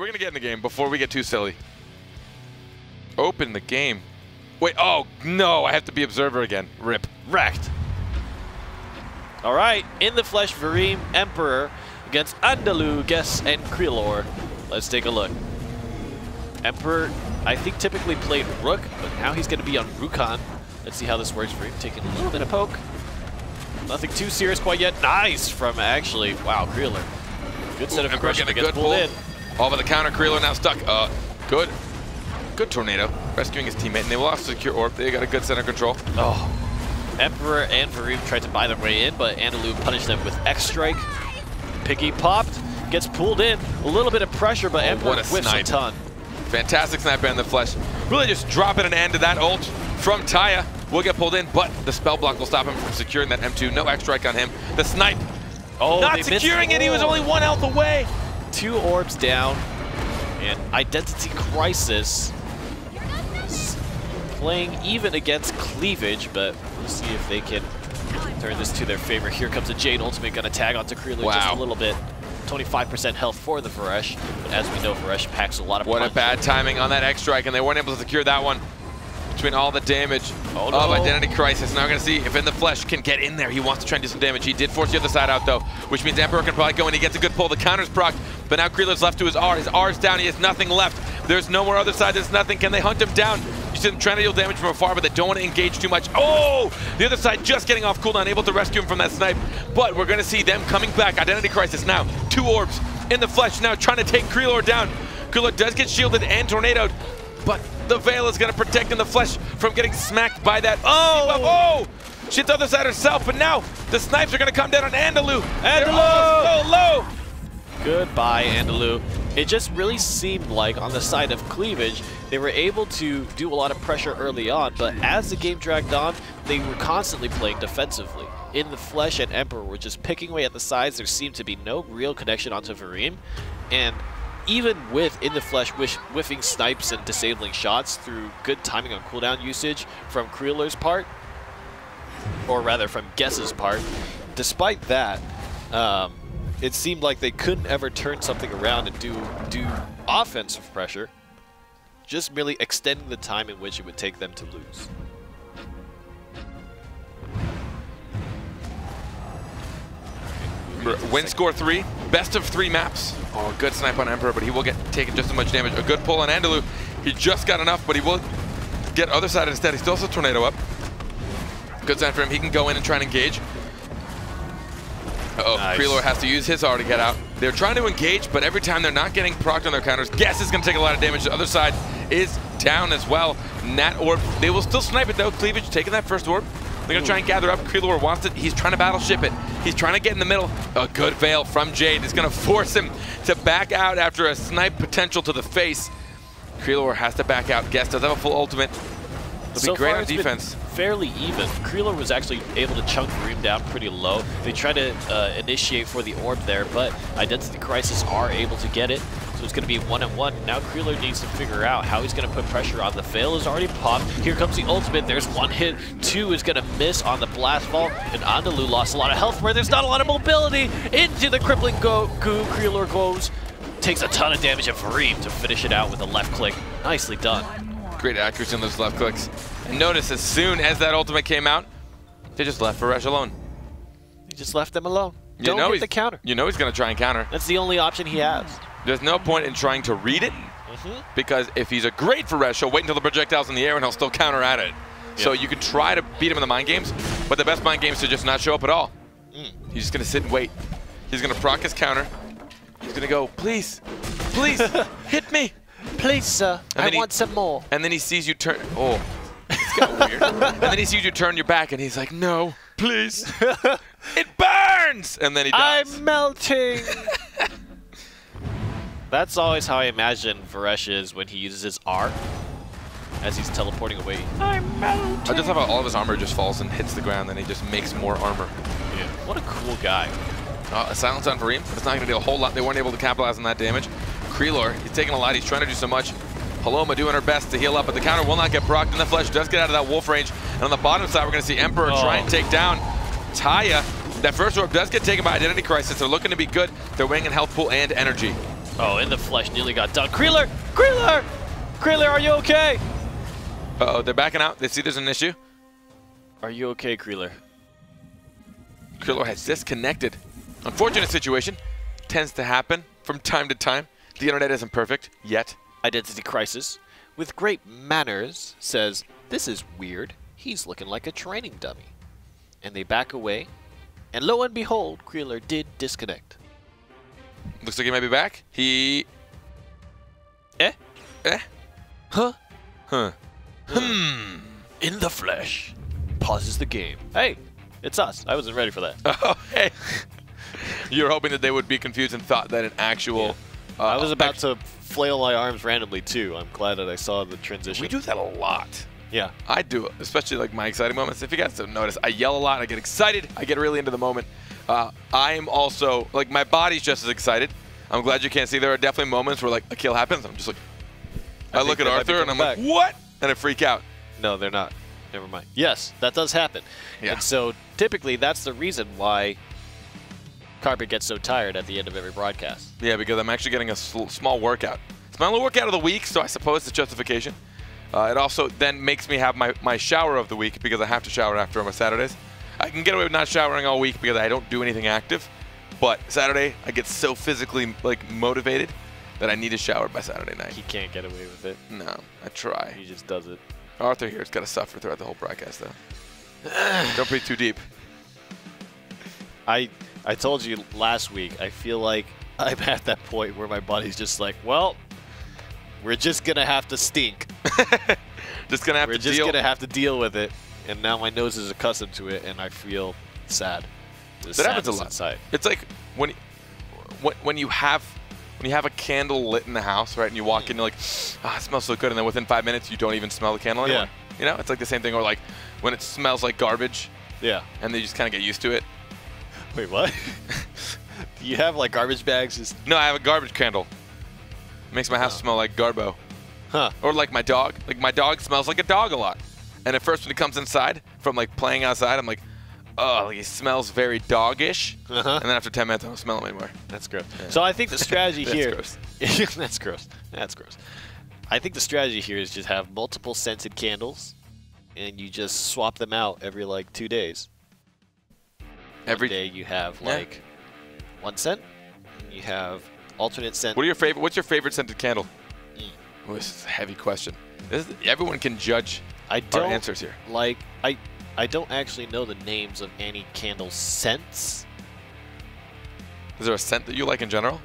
we're gonna get in the game before we get too silly. Open the game. Wait, oh no, I have to be observer again. Rip. Wrecked. All right, in the flesh, Vareem, Emperor against Andalou, Guess, and Krelor. Let's take a look. Emperor, I think, typically played Rook, but now he's going to be on Rukon. Let's see how this works for him. Taking a little bit of poke. Nothing too serious quite yet. Nice from actually, wow, Krelor. Good set of aggression to get pulled in. All but the counter, Krelor now stuck. Good tornado, rescuing his teammate, and they will also secure orb. They got a good center control. Oh, Emperor and Vareem tried to buy their way in, but Andalou punished them with X strike. Piggy popped, gets pulled in. A little bit of pressure, but Emperor whiffs a ton. Fantastic sniper in the flesh. Really just dropping an end to that ult from Taya. Will get pulled in, but the spell block will stop him from securing that M2. No X strike on him. The snipe, not securing it. He was only 1 health away. 2 orbs down, and Identity Crisis is playing even against Cleavage, but we'll see if they can turn this to their favor. Here comes a Jade ultimate, gonna tag onto Krelor just a little bit. 25% health for the Varesh, but as we know, Varesh packs a lot of punch. What a bad timing on that X strike, and they weren't able to secure that one. Between all the damage of Identity Crisis. Now we're going to see if In the Flesh can get in there. He wants to try and do some damage. He did force the other side out, though, which means Emperor can probably go in. He gets a good pull. The counter's procced, but now Krelor's left to his R. His R's down. He has nothing left. There's no more other side. There's nothing. Can they hunt him down? You see them trying to deal damage from afar, but they don't want to engage too much. Oh! The other side just getting off cooldown, able to rescue him from that snipe. But we're going to see them coming back. Identity Crisis now. 2 orbs. In the Flesh now trying to take Krelor down. Krelor does get shielded and tornadoed, but the Veil is going to protect In the Flesh from getting smacked by that. Oh! She hit the other side herself, but now the snipes are going to come down on Andalou. Andalou! So low! Goodbye, Andalou. It just really seemed like on the side of Cleavage, they were able to do a lot of pressure early on, but as the game dragged on, they were constantly playing defensively. In the Flesh and Emperor were just picking away at the sides. There seemed to be no real connection onto Vareem, and even with In the Flesh whiffing snipes and disabling shots through good timing on cooldown usage from Krelor's part, or rather from Guess's part, despite that, it seemed like they couldn't ever turn something around and do offensive pressure, just merely extending the time in which it would take them to lose. Win score 3, best of 3 maps. Oh, good snipe on Emperor, but he will get taken just as much damage. A good pull on Andalou. He just got enough, but he will get other side instead. He still has a tornado up. Good sign for him. He can go in and try and engage. Nice. Krelor has to use his R to get out. They're trying to engage, but every time they're not getting procced on their counters. Guess is going to take a lot of damage. The other side is down as well. Nat orb. They will still snipe it though. Cleavage taking that first orb. They're going to try and gather up. Krelor wants it. He's trying to battleship it. He's trying to get in the middle. A good Veil from Jade is going to force him to back out after a snipe potential to the face. Krelor has to back out. Guess does have a full ultimate. It'll be great on defense. Fairly even. Krelor was actually able to chunk Vareem down pretty low. They tried to initiate for the orb there, but Identity Crisis are able to get it. So it's going to be 1-on-1. Now Krelor needs to figure out how he's going to put pressure on. The Veil is already popped. Here comes the ultimate. There's 1 hit. 2 is going to miss on the blast vault. And Andalou lost a lot of health where there's not a lot of mobility. Into the crippling goo. Krelor goes. Takes a ton of damage at Vareem to finish it out with a left click. Nicely done. Great accuracy on those left clicks. And notice as soon as that ultimate came out, they just left Varesh alone. He just left them alone. Don't hit the counter. You know he's going to try and counter. That's the only option he has. There's no point in trying to read it, because if he's a great Varesh, he'll wait until the projectile's in the air and he'll still counter at it. Yep. So you can try to beat him in the mind games, but the best mind game is to just not show up at all. He's just going to sit and wait. He's going to proc his counter. He's going to go, please, hit me. Please, sir, I want some more. And then he sees you turn. Oh, it's got weird. And then he sees you turn your back, and he's like, no, please. It burns! And then he dies. I'm melting. That's always how I imagine Varesh is when he uses his R as he's teleporting away. I'm melting. I just love how all of his armor just falls and hits the ground, and he just makes more armor. Yeah. What a cool guy. A silence on Vareem, but it's not going to do a whole lot. They weren't able to capitalize on that damage. Krelor, he's taking a lot. He's trying to do so much. Paloma doing her best to heal up, but the counter will not get procced. In the Flesh does get out of that wolf range. And on the bottom side, we're going to see Emperor try and take down Taya. That first orb does get taken by Identity Crisis. They're looking to be good. They're weighing in health pool and energy. Oh, in the flesh, nearly got done. Creeler! Creeler! Creeler, are you okay? Uh-oh, they're backing out. They see there's an issue. Are you okay, Creeler? Creeler has disconnected. Unfortunate situation. Tends to happen from time to time. The internet isn't perfect yet. Identity Crisis, with great manners, says, "This is weird. He's looking like a training dummy." And they back away, and lo and behold, Creeler did disconnect. Looks like he might be back. He... Eh? Huh? In the flesh. Pauses the game. Hey, it's us. I wasn't ready for that. Oh, hey. You were hoping that they would be confused and thought that an actual... Yeah. I was about to flail my arms randomly, too. I'm glad that I saw the transition. We do that a lot. Yeah. I do, especially like my exciting moments. If you guys don't notice, I yell a lot. I get excited. I get really into the moment. I'm also, like, my body's just as excited. I'm glad you can't see. There are definitely moments where, like, a kill happens. I'm just like, I look at Arthur and I'm like, what? And I freak out. No, they're not. Never mind. Yes, that does happen. Yeah. And so typically that's the reason why Carpet gets so tired at the end of every broadcast. Yeah, because I'm actually getting a small workout. It's my only workout of the week, so I suppose it's justification. It also then makes me have my shower of the week because I have to shower after my Saturdays. I can get away with not showering all week because I don't do anything active. But Saturday, I get so physically like motivated that I need to shower by Saturday night. He can't get away with it. No, I try. He just does it. Arthur here's got to suffer throughout the whole broadcast, though. Don't breathe too deep. I told you last week, I feel like I'm at that point where my body's just like, well, we're just going to have to stink. Just going to have We're to just deal. going to have to deal with it. And now my nose is accustomed to it, and I feel sad. That happens a lot. Inside. It's like when you have a candle lit in the house, right, and you walk in, you're like, ah, it smells so good, and then within 5 minutes, you don't even smell the candle anymore. Yeah. You know, it's like the same thing, or like when it smells like garbage. Yeah. And they just kind of get used to it. Wait, what? Do you have like garbage bags? Just... No, I have a garbage candle. Makes my house smell like Garbo. Huh. Or like my dog. Like my dog smells like a dog a lot. And at first when he comes inside from like playing outside, I'm like, oh, like he smells very doggish. And then after 10 minutes, I don't smell him anymore. That's gross. Yeah. So I think the strategy here... Gross. That's gross. That's gross. I think the strategy here is just have multiple scented candles, and you just swap them out every like 2 days. Every day you have like one scent, and you have alternate scent. What are your favorite? What's your favorite scented candle? Oh, this is a heavy question. Everyone can judge our answers here. Like I don't actually know the names of any candle scents. Is there a scent that you like in general?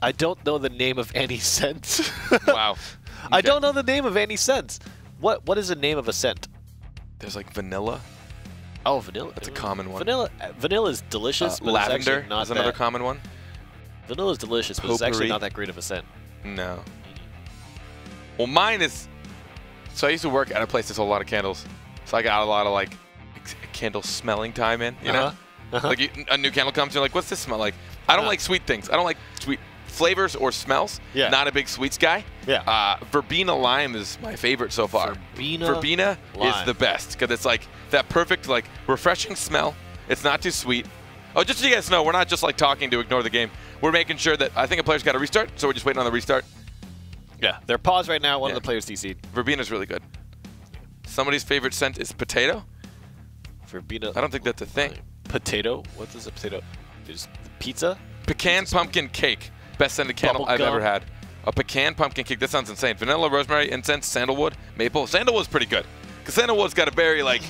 I don't know the name of any scent. Wow. Okay. I don't know the name of any scent. What is the name of a scent? There's like vanilla. Oh, vanilla. That's a common one. Vanilla is delicious, but lavender it's not is another common one. Vanilla is delicious, but it's actually not that great of a scent. No. Well, mine is... So I used to work at a place that sold a lot of candles. So I got a lot of like candle smelling time in, you know? Like a new candle comes, you're like, what's this smell like? I don't like sweet things. I don't like sweet flavors or smells. Yeah. Not a big sweets guy. Yeah. Verbena lime is my favorite so far. Verbena is the best because it's like that perfect, like refreshing smell. It's not too sweet. Oh, just so you guys know, we're not just like talking to ignore the game. We're making sure that I think a player's got to restart, so we're just waiting on the restart. Yeah, they're paused right now. One of the players DC'd. Verbena's really good. Somebody's favorite scent is potato. Verbena. I don't think that's a thing. Potato? What is a potato? Is pizza? Pecan pumpkin cake. Best scented candle I've ever had. A pecan pumpkin cake. That sounds insane. Vanilla, rosemary, incense, sandalwood, maple. Sandalwood's pretty good. Because sandalwood's got a very, like,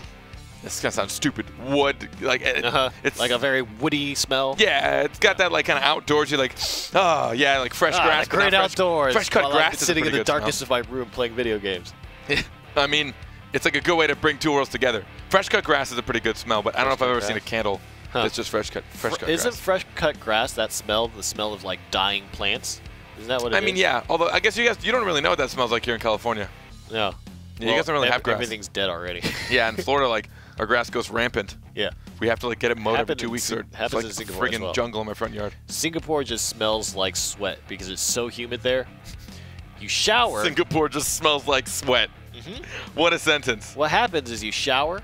this is going to sound stupid, wood. Like, it's like a very woody smell. Yeah, it's got that, like, kind of outdoorsy, like, oh, yeah, like fresh grass. Great outdoors. Fresh cut grass. Sitting in the darkness of my room playing video games. I mean, it's like a good way to bring two worlds together. Fresh cut grass is a pretty good smell, but I don't know if I've ever seen a candle that's just fresh cut grass. Isn't fresh cut grass that smell the smell of like dying plants? Isn't that what it is? I mean, yeah. Although I guess you don't really know what that smells like here in California. No. Yeah, you guys don't really have grass. Everything's dead already. Yeah, in Florida, like our grass goes rampant. Yeah. We have to like get it mowed every 2 weeks, or it's like a friggin' jungle in my front yard. Singapore just smells like sweat because it's so humid there. You shower. Singapore just smells like sweat. What a sentence. What happens is you shower,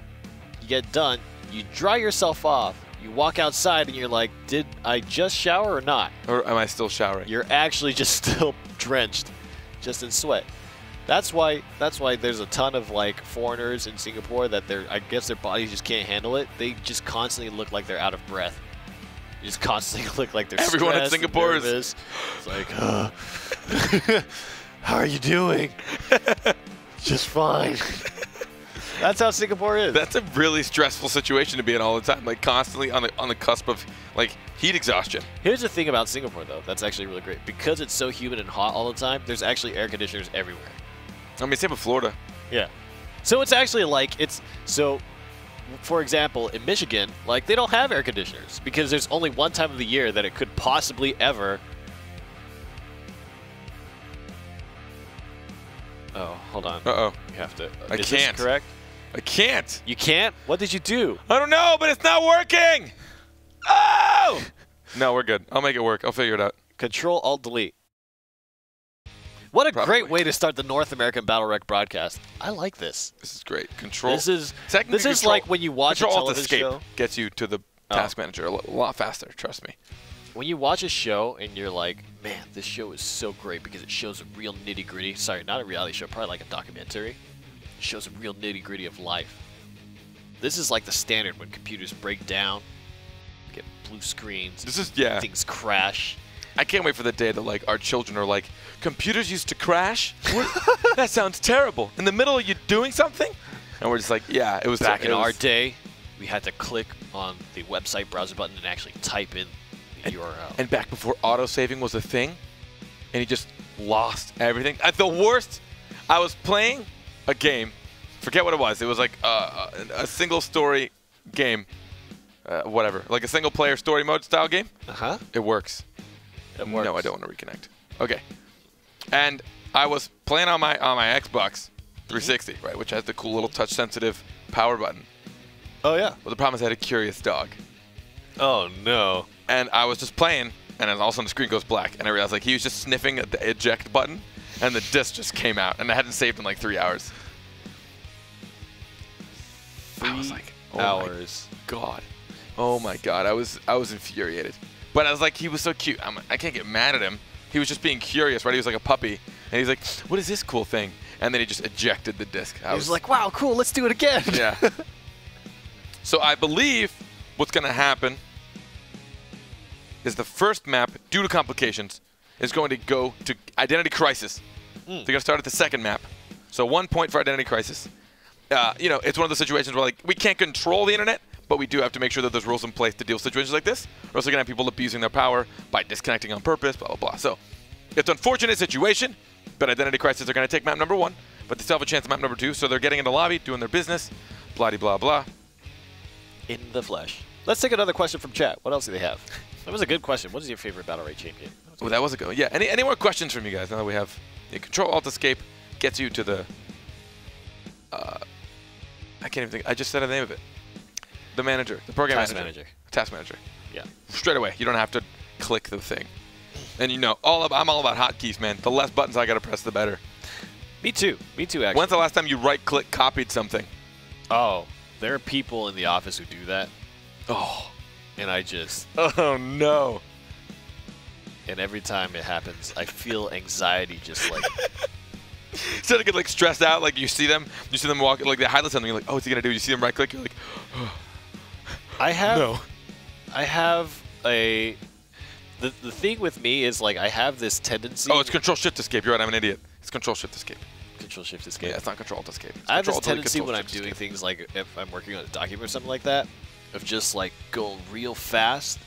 you get done, you dry yourself off, You walk outside and you're like, did I just shower or not? Or am I still showering? You're actually just still drenched, just in sweat. That's why there's a ton of like foreigners in Singapore that I guess their bodies just can't handle it. They just constantly look like they're out of breath. They just constantly look like they're Everyone in Singapore is. It's like, how are you doing? Just fine. That's how Singapore is. That's a really stressful situation to be in all the time, like constantly on the cusp of like heat exhaustion. Here's the thing about Singapore though, that's actually really great. Because it's so humid and hot all the time, there's actually air conditioners everywhere. I mean, same with Florida. Yeah. So it's actually like for example, in Michigan, like they don't have air conditioners because there's only one time of the year that it could possibly ever. Oh, hold on. Uh-oh. You have to. I Is can't. This correct? I can't. You can't? What did you do? I don't know, but it's not working. Oh! No, we're good. I'll make it work. I'll figure it out. Control Alt Delete. What a Probably. great way to start the North American BattleRekt broadcast. I like this. This is great. Control. This is like when you watch a television show. Gets you to the task manager a lot faster. Trust me. When you watch a show and you're like, man, this show is so great because it shows a real nitty-gritty. Sorry, not a reality show, probably like a documentary. It shows a real nitty-gritty of life. This is like the standard when computers break down, get blue screens. This is things crash. I can't wait for the day that like our children are like, computers used to crash? That sounds terrible. In the middle of you doing something? And we're just like, yeah, it was back in our day. We had to click on the website browser button and actually type in the URL. And back before auto-saving was a thing, and he just lost everything. At the worst, I was playing a game. Forget what it was. It was like a single-story game. Whatever. Like a single-player story mode style game. Uh-huh. It works. It works. No, I don't want to reconnect. Okay. And I was playing on my Xbox 360, right, which has the cool little touch-sensitive power button. Oh, yeah. Well, the problem is I had a curious dog. Oh, no. And I was just playing, and then all of a sudden the screen goes black, and I realized like he was just sniffing at the eject button, and the disc just came out, and I hadn't saved in like 3 hours. 3 I was like, oh hours. My God. Oh my God. I was infuriated. But I was like, he was so cute. I can't get mad at him. He was just being curious, right? He was like a puppy, and he's like, what is this cool thing? And then he just ejected the disc. He was like, wow, cool, let's do it again. Yeah. So I believe what's going to happen is the first map, due to complications, is going to go to Identity Crisis. They're going to start at the second map. So 1 point for Identity Crisis. You know, it's one of those situations where like we can't control the internet, but we do have to make sure that there's rules in place to deal with situations like this, or else we're going to have people abusing their power by disconnecting on purpose, blah, blah, blah. So it's an unfortunate situation, but Identity Crisis are going to take map number 1, but they still have a chance at map number 2, so they're getting in the lobby, doing their business, blah, blah. In the flesh. Let's take another question from chat. What else do they have? That was a good question. What is your favorite BattleRekt champion? Oh, that was a good one. Yeah, any more questions from you guys? Now that we have Control Alt Escape gets you to the I can't even think. I just said the name of it. The manager, the program manager. Task manager. Yeah. Straight away. You don't have to click the thing. And you know, I'm all about hotkeys, man. The less buttons I gotta press, the better. Me too. Me too, actually. When's the last time you right-click copied something? Oh, there are people in the office who do that. Oh. And I just... Oh, no. And every time it happens, I feel anxiety just like... Instead of get like stressed out, like you see them walk, like they highlight something, you're like, oh, what's he gonna do? You see them right-click, you're like, oh. I have... No. I have a... The thing with me is like I have this tendency... Oh, it's Control-Shift-Escape. You're right, I'm an idiot. It's Control-Shift-Escape. Control-Shift-Escape. Yeah, it's not Control-Escape. I have this tendency when I'm doing things like if I'm working on a document or something like that, of just like going real fast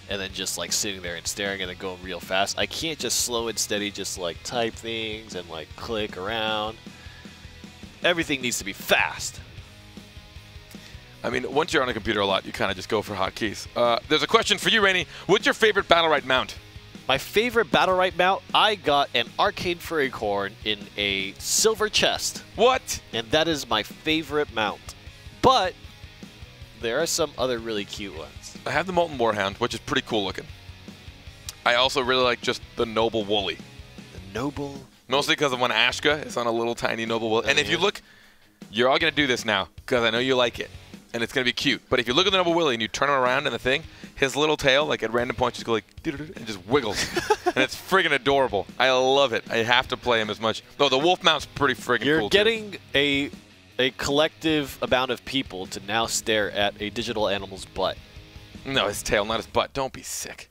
and then just like sitting there and staring and then going real fast. I can't just slow and steady just like type things and like click around. Everything needs to be fast. I mean, once you're on a computer a lot, you kind of just go for hotkeys. There's a question for you, Rainey. What's your favorite BattleRekt mount? My favorite BattleRekt mount, I got an Arcane Furry Corn in a silver chest. What? And that is my favorite mount. But there are some other really cute ones. I have the Molten Warhound, which is pretty cool looking. I also really like just the Noble Woolly. The Noble? Mostly because of when Ashka is on a little tiny Noble Woolly. And if you look, you're all going to do this now, because I know you like it. and it's going to be cute. But if you look at the Noble Willy and you turn him around in the thing, his little tail, like at random points, just go like, and just wiggles. And it's friggin' adorable. I love it. I have to play him as much. Though the wolf mount's pretty friggin' cool. You're getting a collective amount of people to now stare at a digital animal's butt. No, his tail, not his butt. Don't be sick.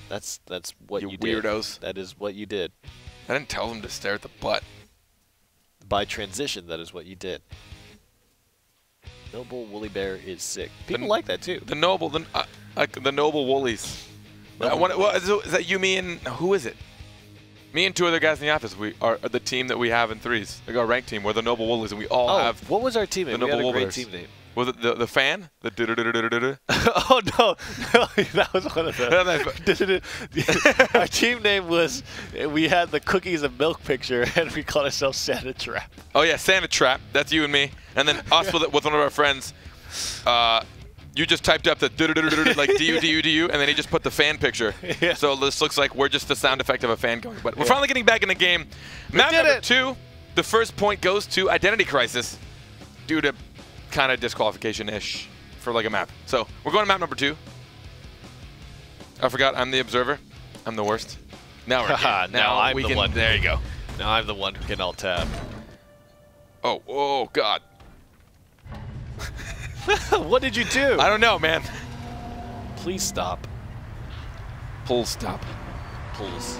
That's what you did. You weirdos. That is what you did. I didn't tell them to stare at the butt. By transition, that is what you did. Noble Woolly Bear is sick. People like that too. The Noble Woolies. Is that you, me, and who is it? Me and two other guys in the office. We are the team that we have in threes. Like our ranked team. We're the Noble Woolies, and we all have. What was our team name? The Noble we had a great Woolers. team name. Was it the fan? The Oh no, that was one of them. Our team name was, we had the cookies and milk picture, and we called ourselves Santa Trap. Oh yeah, Santa Trap. That's you and me. And then us with one of our friends. You just typed up the like du, and then he just put the fan picture. Yeah. So this looks like we're just the sound effect of a fan going. But we're finally getting back in the game. Map number 2. The first point goes to Identity Crisis due to kind of disqualification-ish for like a map. So we're going to map number 2. I forgot I'm the observer. I'm the worst. Now we're here. Now I'm the one. There you go. Now I'm the one who can alt tab. Oh God. What did you do? I don't know, man. Please stop. Pull stop. Pulls.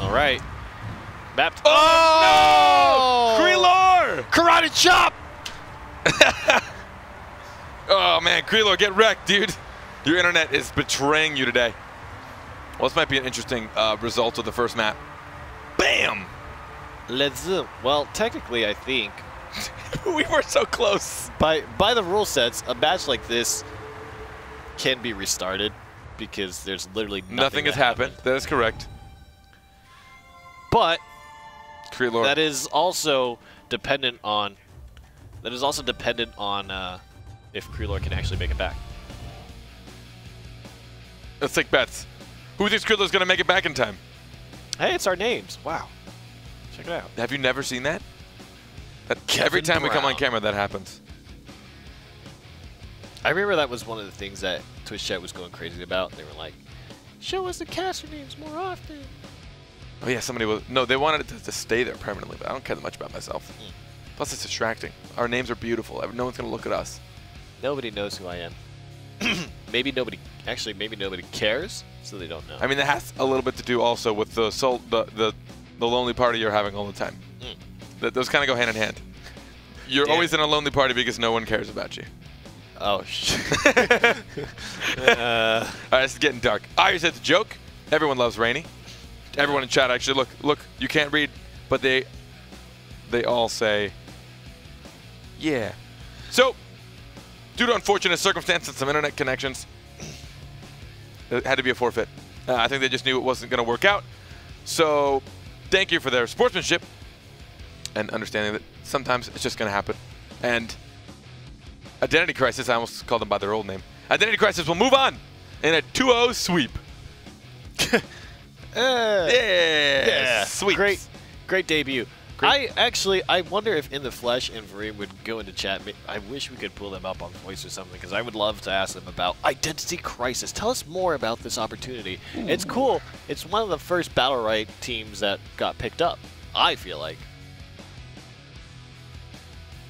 All right. Mapped. Oh, no! Creelor! Karate chop! Oh man, Creelor, get wrecked, dude. Your internet is betraying you today. Well, this might be an interesting result of the first map. Bam! Let's zoom. Well, technically, I think we were so close. By the rule sets, a match like this can be restarted because there's literally nothing has happened. That is correct. But Creelor. that is also dependent on if Creelor can actually make it back. Let's take bets. Who thinks Creelor's going to make it back in time? Hey, it's our names. Wow. Check it out. Have you never seen that? Every time we come on camera, that happens. I remember that was one of the things that Twitch chat was going crazy about. They were like, show us the caster names more often. Oh yeah, somebody was. No, they wanted it to stay there permanently, but I don't care that much about myself. Plus, it's distracting. Our names are beautiful. No one's going to look at us. Nobody knows who I am. maybe nobody cares, so they don't know. I mean, that has a little bit to do also with the lonely party you're having all the time. Those kind of go hand in hand. You're always in a lonely party because no one cares about you. Oh, shit. All right, this is getting dark. Iris said it's a joke. Everyone loves Rainy. Everyone in chat, actually, look, you can't read, but they all say, yeah. So, due to unfortunate circumstances and some internet connections, it had to be a forfeit. I think they just knew it wasn't going to work out. So, thank you for their sportsmanship and understanding that sometimes it's just going to happen. And Identity Crisis, I almost called them by their old name. Identity Crisis will move on in a 2-0 sweep. Yeah, sweet. Great debut. I wonder if In the Flesh and Vareem would go into chat. I wish we could pull them up on voice or something, because I would love to ask them about Identity Crisis. Tell us more about this opportunity. Ooh. It's cool. It's one of the first BattleRekt teams that got picked up, I feel like.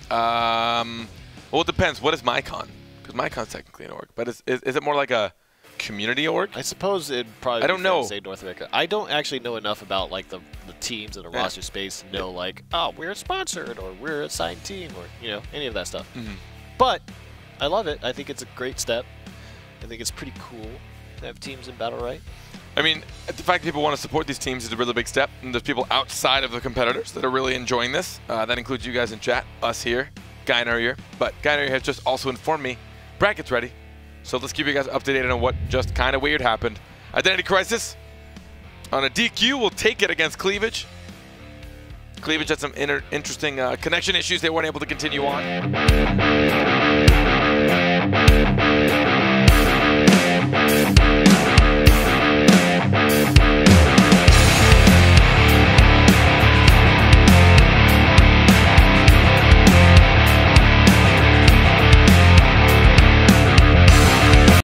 Well, it depends. What is MyCon? Because MyCon's technically an org, but is it more like a community org? I suppose it'd probably. I don't know. Say North America. I don't actually know enough about like the teams and the roster space to know like, oh, we're sponsored or we're a signed team or any of that stuff. But I love it. I think it's a great step. I think it's pretty cool to have teams in BattleRekt. I mean, the fact that people want to support these teams is a really big step. And there's people outside of the competitors that are really enjoying this. That includes you guys in chat, us here, Guy in our ear. But Guy in our ear has just also informed me, bracket's ready. So let's keep you guys up to date on what just kind of weird happened. Identity Crisis on a DQ will take it against Cleavage. Cleavage had some interesting connection issues. They weren't able to continue on.